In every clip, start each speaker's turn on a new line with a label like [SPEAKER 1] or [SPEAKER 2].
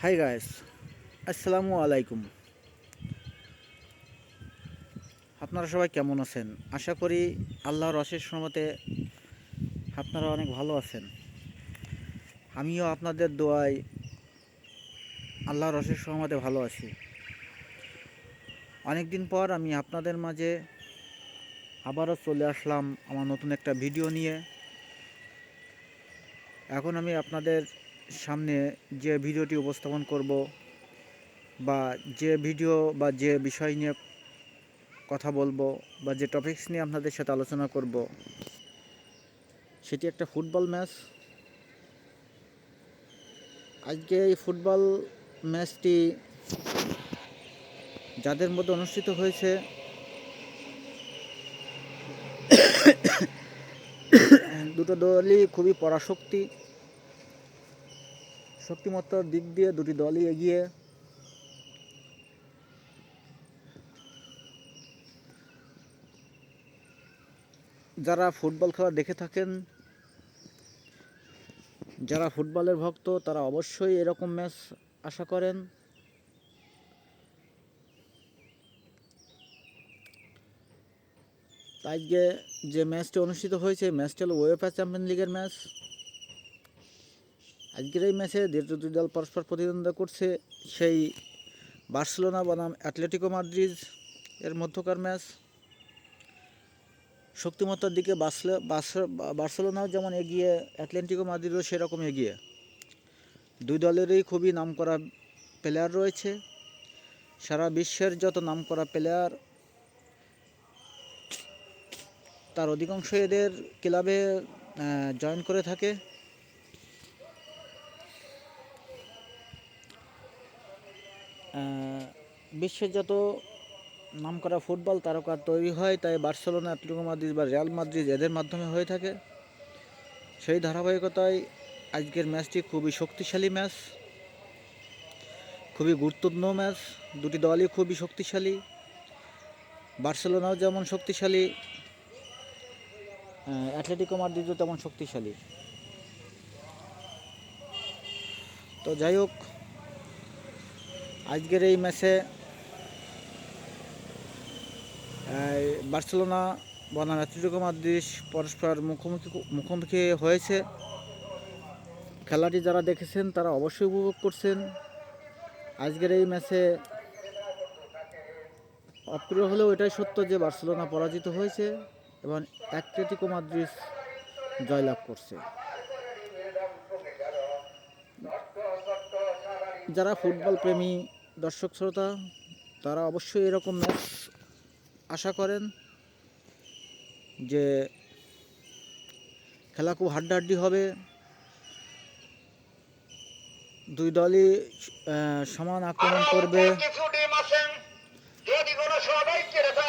[SPEAKER 1] Hi guys, আসসালামু আলাইকুম। আপনারা সবাই কেমন আছেন? আশা করি আল্লাহর অশেষ রহমতে আপনারা অনেক ভালো আছেন। আমিও আপনাদের দোয়ায় আল্লাহর অশেষ রহমতে ভালো আছি। অনেক দিন পর আমি আপনাদের মাঝে আবারও চলে আসলাম আমার নতুন একটা ভিডিও নিয়ে। এখন আমি আপনাদের সামনে যে ভিডিওটি উপস্থাপন করব বা যে বিষয় নিয়ে কথা বলবো বা যে টপিকস নিয়ে আপনাদের সাথে আলোচনা করব, সেটি একটা ফুটবল ম্যাচ। আজকে এই ফুটবল ম্যাচটি যাদের মধ্যে অনুষ্ঠিত হয়েছে, দুটো দলই খুবই শক্তিমত্তার দিক দিয়ে দুটি দলই এগিয়ে। যারা ফুটবল খেলা দেখে থাকেন, যারা ফুটবলের ভক্ত, তারা অবশ্যই এরকম ম্যাচ আশা করেন। আজকে যে ম্যাচটি অনুষ্ঠিত হয়েছে, ম্যাচটি হলো উয়েফা চ্যাম্পিয়ন লিগের ম্যাচ। আজকের এই ম্যাচে দুটি দল পরস্পর প্রতিদ্বন্দ্বিতা করছে। সেই বার্সেলোনা বনাম অ্যাটলেটিকো মাদ্রিদ এর মধ্যকার ম্যাচ। শক্তিমত্তার দিকে বার্সেলোনাও যেমন এগিয়ে, অ্যাটলেটিকো মাদ্রিদও সেরকম এগিয়ে। দুই দলেরই খুবই নামকরা প্লেয়ার রয়েছে। সারা বিশ্বের যত নামকরা প্লেয়ার, তার অধিকাংশ এদের ক্লাবে জয়েন করে থাকে। বিশ্বের যত নামকরা ফুটবল তারকা তৈরি হয়, তাই বার্সেলোনা, অ্যাটলেটিকো মাদ্রিদ বা রিয়াল মাদ্রিদ এদের মাধ্যমে হয়ে থাকে। সেই ধারাবাহিকতায় আজকের ম্যাচটি খুবই শক্তিশালী ম্যাচ, খুবই গুরুত্বপূর্ণ ম্যাচ। দুটি দলই খুবই শক্তিশালী। বার্সেলোনাও যেমন শক্তিশালী, অ্যাটলেটিকো মাদ্রিদও তেমন শক্তিশালী। তো যাই হোক, আজকের এই ম্যাচে বার্সেলোনা বনাম অ্যাটলেটিকো মাদ্রিদ পরস্পর মুখোমুখি হয়েছে। খেলাটি যারা দেখেছেন তারা অবশ্যই উপভোগ করছেন। আজকের এই ম্যাচে অপ্রিয় হলেও এটাই সত্য যে বার্সেলোনা পরাজিত হয়েছে এবং অ্যাটলেটিকো মাদ্রিদ জয়লাভ করছে। যারা ফুটবল প্রেমী দর্শক শ্রোতা, তারা অবশ্যই এরকম ম্যাচ আশা করেন যে খেলা খুব হাড্ডাহাড্ডি হবে। দুই দলই সমান আক্রমণ করবে,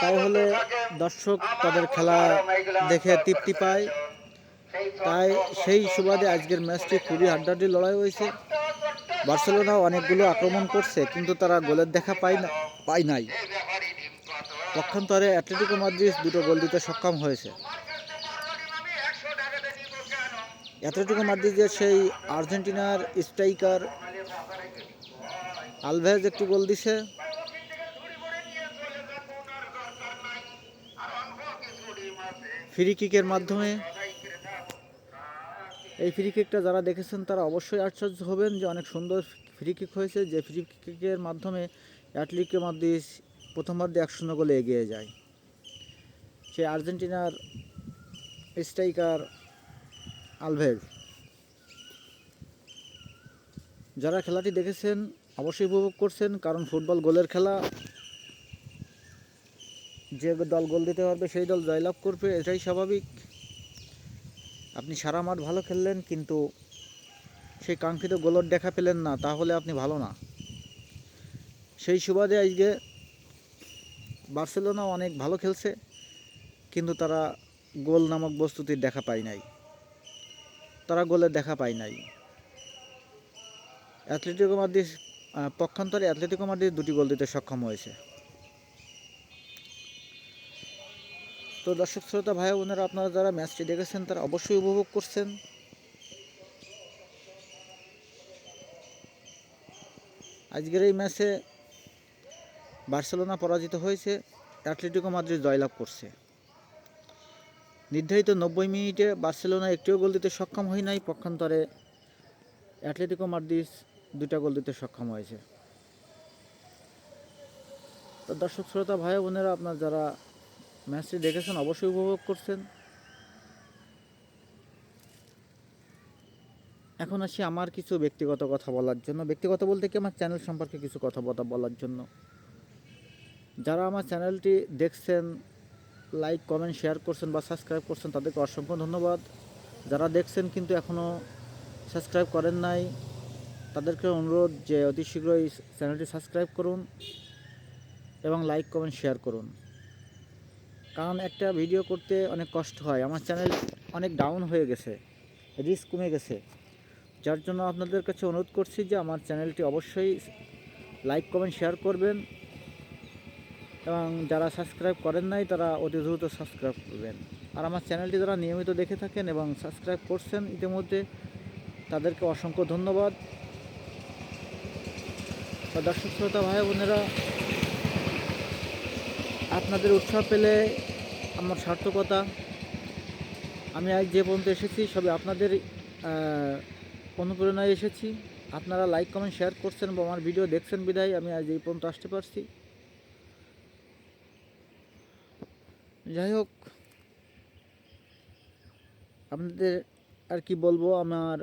[SPEAKER 1] তাহলে দর্শক তাদের খেলা দেখে তৃপ্তি পায়। তাই সেই সুবাদে আজকের ম্যাচটি খুবই হাড্ডাহাড্ডি লড়াই হয়েছে। বার্সেলোনা অনেকগুলো আক্রমণ করছে, কিন্তু তারা গোলের দেখা পায় নাই। পক্ষান্তরে অ্যাটলেটিকো মাদ্রিদ দুটো গোল দিতে সক্ষম হয়েছে। অ্যাটলেটিকো মাদ্রিদের সেই আর্জেন্টিনার স্ট্রাইকার আলভেজ একটি গোল দিছে। ফ্রি কিকের মাধ্যমে। এই ফ্রি কিকটা যারা দেখেছেন তারা অবশ্যই আশ্চর্য হবেন যে অনেক সুন্দর ফ্রি কিক হয়েছে, যে ফ্রি কিকের মাধ্যমে অ্যাটলেটিকো মাদ্রিদ প্রথমার্ধে 1-0 গোলে এগিয়ে যায়। সে আর্জেন্টিনার স্ট্রাইকার আলভেজ। যারা খেলাটি দেখেছেন অবশ্যই উপভোগ করছেন, কারণ ফুটবল গোলের খেলা। যে দল গোল দিতে পারবে সেই দল জয়লাভ করবে, এটাই স্বাভাবিক। আপনি সারা মাঠ ভালো খেললেন, কিন্তু সেই কাঙ্ক্ষিত গোলের দেখা পেলেন না, তাহলে আপনি ভালো না। সেই সুবাদে আজকে বার্সেলোনা অনেক ভালো খেলছে, কিন্তু তারা গোল নামক বস্তুটির দেখা পায় নাই, তারা গোলের দেখা পায় নাই। অ্যাটলেটিকো মাদ্রিদ পক্ষান্তরে অ্যাটলেটিকো মাদ্রিদ দুটি গোল দিতে সক্ষম হয়েছে। তো দর্শক শ্রোতা ভাই বোনেরা, আপনারা যারা ম্যাচটি দেখেছেন তারা অবশ্যই উপভোগ করছেন। আজকের এই ম্যাচে বার্সেলোনা পরাজিত হয়েছে, অ্যাটলেটিকো মাদ্রিদ জয়লাভ করছে। নির্ধারিত 90 মিনিটে বার্সেলোনা একটিও গোল দিতে সক্ষম হয় নাই, পক্ষান্তরে অ্যাটলেটিকো মাদ্রিদ 2টা গোল দিতে সক্ষম হয়েছে। তো দর্শক শ্রোতা ভাই বোনেরা, আপনার যারা ম্যাচটি দেখেছেন অবশ্যই উপভোগ করছেন। এখন আসি আমার কিছু ব্যক্তিগত কথা বলার জন্য। ব্যক্তিগত বলতে কি, আমার চ্যানেল সম্পর্কে কিছু কথা বলার জন্য। যারা আমার চ্যানেলটি দেখছেন, লাইক কমেন্ট শেয়ার করছেন বা সাবস্ক্রাইব করছেন, তাদেরকে অসংখ্য ধন্যবাদ। যারা দেখছেন কিন্তু এখনও সাবস্ক্রাইব করেন নাই, তাদেরকে অনুরোধ যে অতি শীঘ্রই চ্যানেলটি সাবস্ক্রাইব করুন এবং লাইক কমেন্ট শেয়ার করুন। কারণ একটা ভিডিও করতে অনেক কষ্ট হয়। আমার চ্যানেল অনেক ডাউন হয়ে গেছে, রিচ কমে গেছে, যার জন্য আপনাদের কাছে অনুরোধ করছি যে আমার চ্যানেলটি অবশ্যই লাইক কমেন্ট শেয়ার করবেন এবং যারা সাবস্ক্রাইব করেন নাই তারা অতি দ্রুত সাবস্ক্রাইব করবেন। আর আমার চ্যানেলটি যারা নিয়মিত দেখে থাকেন এবং সাবস্ক্রাইব করছেন ইতিমধ্যে, তাদেরকে অসংখ্য ধন্যবাদ। দর্শক শ্রোতা ভাই বোনেরা, আপনাদের উৎসাহ পেলে আমার সার্থকতা। আমি আজ যে পর্যন্ত এসেছি সবই আপনাদের অনুপ্রেরণায় এসেছি। আপনারা লাইক কমেন্ট শেয়ার করছেন বা আমার ভিডিও দেখছেন বিধায় আমি আজ এই পর্যন্ত আসতে পারছি। যাই হোক, আপনাদের আর কি বলবো, আমার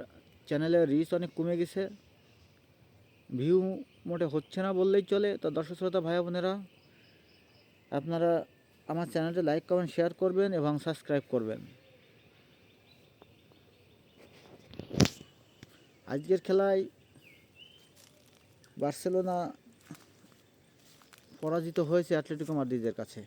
[SPEAKER 1] চ্যানেলের রিচ অনেক কমে গেছে, ভিউ মোটে হচ্ছে না বললেই চলে। তো দর্শক শ্রোতা ভাই বোনেরা, আপনারা আমার চ্যানেলটি লাইক কমেন্ট শেয়ার করবেন এবং সাবস্ক্রাইব করবেন। আজকের খেলায় বার্সেলোনা পরাজিত হয়েছে অ্যাটলেটিকো মাদ্রিদের কাছে।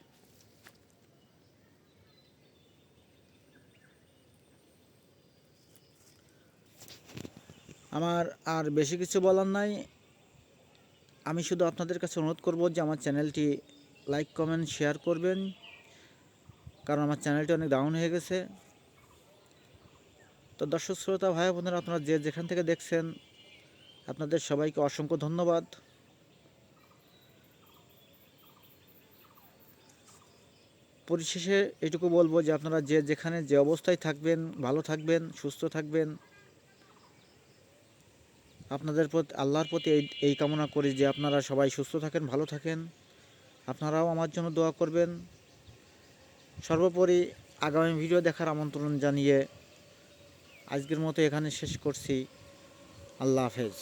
[SPEAKER 1] আমার আর বেশি কিছু বলার নাই। আমি শুধু আপনাদের কাছে অনুরোধ করব যে আমার চ্যানেলটি লাইক কমেন্ট শেয়ার করবেন, কারণ আমার চ্যানেলটি অনেক ডাউন হয়ে গেছে। তো দর্শক শ্রোতা ভাই বোনেরা, আপনারা যে যেখান থেকে দেখছেন, আপনাদের সবাইকে অসংখ্য ধন্যবাদ। পরিশেষে এটুকু বলবো যে আপনারা যে যেখানে যে অবস্থায় থাকবেন, ভালো থাকবেন, সুস্থ থাকবেন। আপনাদের প্রতি, আল্লাহর প্রতি এই কামনা করি যে আপনারা সবাই সুস্থ থাকেন, ভালো থাকেন। আপনারাও আমার জন্য দোয়া করবেন। সর্বোপরি আগামী ভিডিও দেখার আমন্ত্রণ জানিয়ে আজকের মতো এখানে শেষ করছি। আল্লাহ হাফেজ।